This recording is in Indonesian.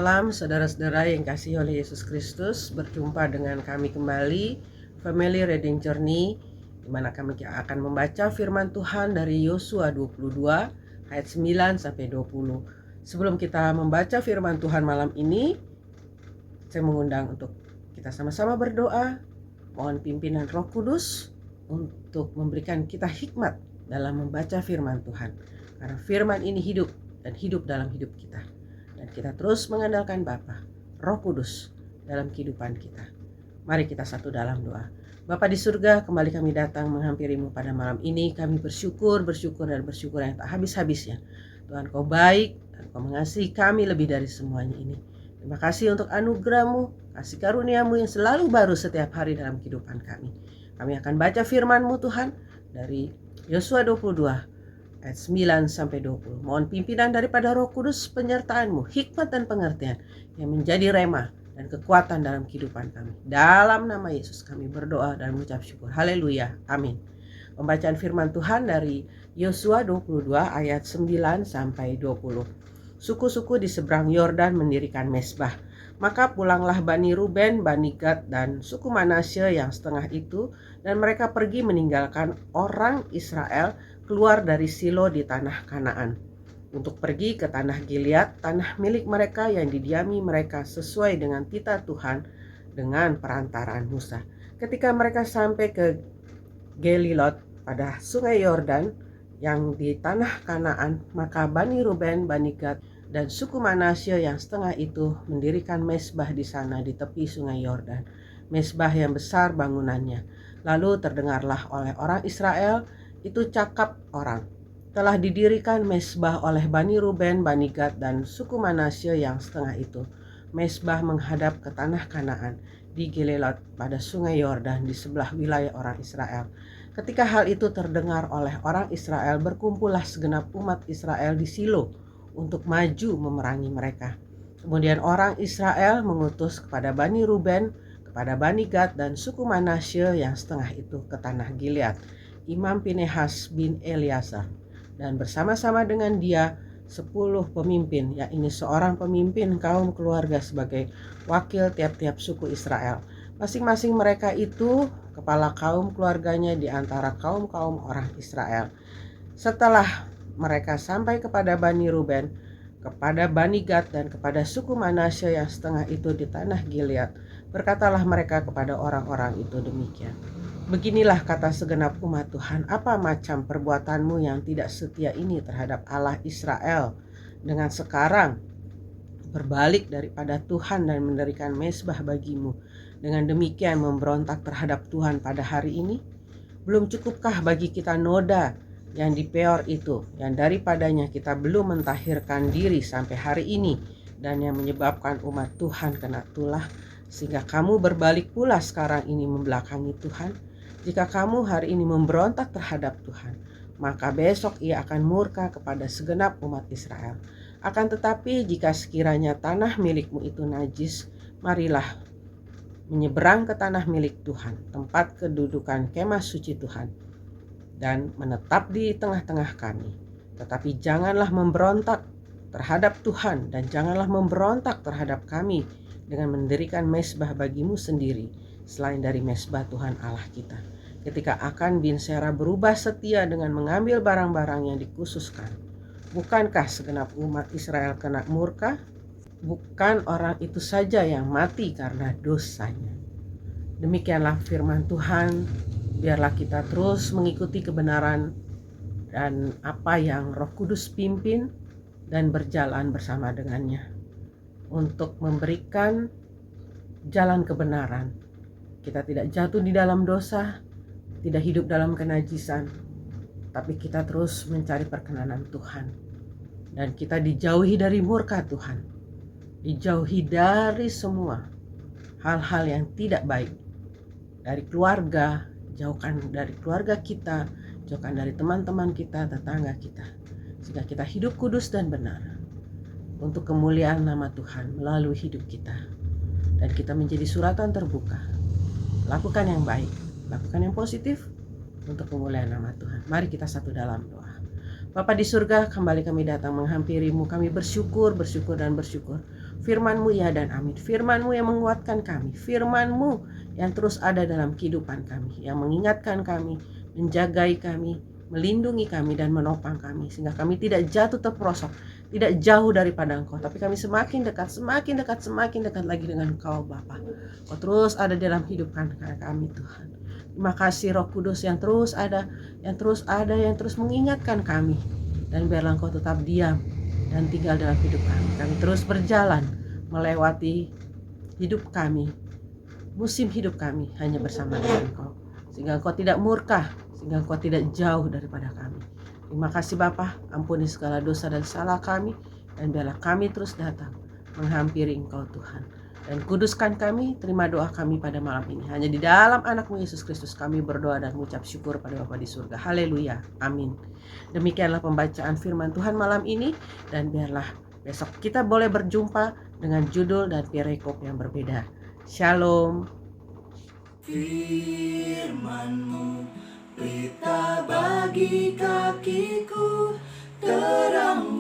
Salam saudara-saudara yang kasih oleh Yesus Kristus. Berjumpa dengan kami kembali, Family Reading Journey, di mana kami akan membaca firman Tuhan dari Yosua 22 ayat 9 sampai 20. Sebelum kita membaca firman Tuhan malam ini, saya mengundang untuk kita sama-sama berdoa, mohon pimpinan Roh Kudus untuk memberikan kita hikmat dalam membaca firman Tuhan. Karena firman ini hidup dan hidup dalam hidup kita. Dan kita terus mengandalkan Bapa, Roh Kudus dalam kehidupan kita. Mari kita satu dalam doa. Bapa di surga, kembali kami datang menghampirimu pada malam ini. Kami bersyukur yang tak habis-habisnya. Tuhan, Kau baik dan Kau mengasihi kami lebih dari semuanya ini. Terima kasih untuk anugerah-Mu, kasih karunia-Mu yang selalu baru setiap hari dalam kehidupan kami. Kami akan baca firman-Mu Tuhan dari Yosua 22 ayat 9 sampai 20. Mohon pimpinan daripada Roh Kudus, penyertaan-Mu, hikmat dan pengertian yang menjadi rema dan kekuatan dalam kehidupan kami. Dalam nama Yesus kami berdoa dan mengucap syukur. Haleluya. Amin. Pembacaan firman Tuhan dari Yosua 22 ayat 9 sampai 20. Suku-suku di seberang Yordan mendirikan mezbah. Maka pulanglah Bani Ruben, Bani Gad, dan suku Manasye yang setengah itu, dan mereka pergi meninggalkan orang Israel keluar dari Silo di tanah Kanaan untuk pergi ke tanah Gilead, tanah milik mereka yang didiami mereka sesuai dengan titah Tuhan dengan perantaraan Musa. Ketika mereka sampai ke Gelilot pada sungai Yordan yang di tanah Kanaan, maka Bani Ruben, Bani Gad, dan suku Manasye yang setengah itu mendirikan mezbah di sana di tepi sungai Yordan, mezbah yang besar bangunannya. Lalu terdengarlah oleh orang Israel, itu cakap orang, telah didirikan mezbah oleh Bani Ruben, Bani Gad, dan suku Manasye yang setengah itu. Mezbah menghadap ke tanah Kanaan di Gelilot pada sungai Yordan di sebelah wilayah orang Israel. Ketika hal itu terdengar oleh orang Israel, berkumpullah segenap umat Israel di Silo untuk maju memerangi mereka. Kemudian orang Israel mengutus kepada Bani Ruben, kepada Bani Gad, dan suku Manasye yang setengah itu ke tanah Gilead, Imam Pinehas bin Eleazar, dan bersama-sama dengan dia 10 pemimpin, yakni seorang pemimpin kaum keluarga sebagai wakil tiap-tiap suku Israel. Masing-masing mereka itu kepala kaum keluarganya di antara kaum-kaum orang Israel. Setelah mereka sampai kepada Bani Ruben, kepada Bani Gad, dan kepada suku Manasye yang setengah itu di tanah Gilead, berkatalah mereka kepada orang-orang itu demikian: Beginilah kata segenap umat Tuhan, apa macam perbuatanmu yang tidak setia ini terhadap Allah Israel, dengan sekarang berbalik daripada Tuhan dan mendirikan mezbah bagimu, dengan demikian memberontak terhadap Tuhan pada hari ini? Belum cukupkah bagi kita noda yang di Peor itu, yang daripadanya kita belum mentahirkan diri sampai hari ini, dan yang menyebabkan umat Tuhan kena tulah, sehingga kamu berbalik pula sekarang ini membelakangi Tuhan? Jika kamu hari ini memberontak terhadap Tuhan, maka besok ia akan murka kepada segenap umat Israel. Akan tetapi jika sekiranya tanah milikmu itu najis, marilah menyeberang ke tanah milik Tuhan, tempat kedudukan kemah suci Tuhan, dan menetap di tengah-tengah kami. Tetapi janganlah memberontak terhadap Tuhan, dan janganlah memberontak terhadap kami dengan mendirikan mezbah bagimu sendiri selain dari mezbah Tuhan Allah kita. Ketika Akan bin Sera berubah setia dengan mengambil barang-barang yang dikhususkan, bukankah segenap umat Israel kena murka? Bukan orang itu saja yang mati karena dosanya. Demikianlah firman Tuhan. Biarlah kita terus mengikuti kebenaran dan apa yang Roh Kudus pimpin dan berjalan bersama dengannya untuk memberikan jalan kebenaran. Kita tidak jatuh di dalam dosa, tidak hidup dalam kenajisan, tapi kita terus mencari perkenanan Tuhan. Dan kita dijauhi dari murka Tuhan, dijauhi dari semua hal-hal yang tidak baik. Dari keluarga, jauhkan dari keluarga kita, jauhkan dari teman-teman kita, tetangga kita, sehingga kita hidup kudus dan benar untuk kemuliaan nama Tuhan melalui hidup kita. Dan kita menjadi suratan terbuka. Lakukan yang baik, lakukan yang positif untuk kemuliaan nama Tuhan. Mari kita satu dalam doa. Bapa di surga, kembali kami datang menghampirimu. Kami bersyukur dan bersyukur Firman-Mu ya dan amin. Firman-Mu yang menguatkan kami, Firman-Mu yang terus ada dalam kehidupan kami, yang mengingatkan kami, menjagai kami, melindungi kami dan menopang kami, sehingga kami tidak jatuh terperosok, tidak jauh daripada Engkau, tapi kami semakin dekat, semakin dekat, semakin dekat lagi dengan Engkau Bapa. Kau terus ada dalam hidup kami Tuhan. Terima kasih Roh Kudus yang terus ada, yang terus mengingatkan kami. Dan biarlah Engkau tetap diam dan tinggal dalam hidup kami. Kami terus berjalan melewati hidup kami, musim hidup kami hanya bersama dengan Engkau, sehingga Engkau tidak murka, sehingga Engkau tidak jauh daripada kami. Terima kasih Bapa, ampuni segala dosa dan salah kami, dan biarlah kami terus datang menghampiri Engkau Tuhan. Dan kuduskan kami, terima doa kami pada malam ini. Hanya di dalam Anak-Mu Yesus Kristus kami berdoa dan mengucap syukur pada Bapa di surga. Haleluya, amin. Demikianlah pembacaan firman Tuhan malam ini, dan biarlah besok kita boleh berjumpa dengan judul dan perikop yang berbeda. Shalom. Firman-Mu pelita bagi kakiku, terang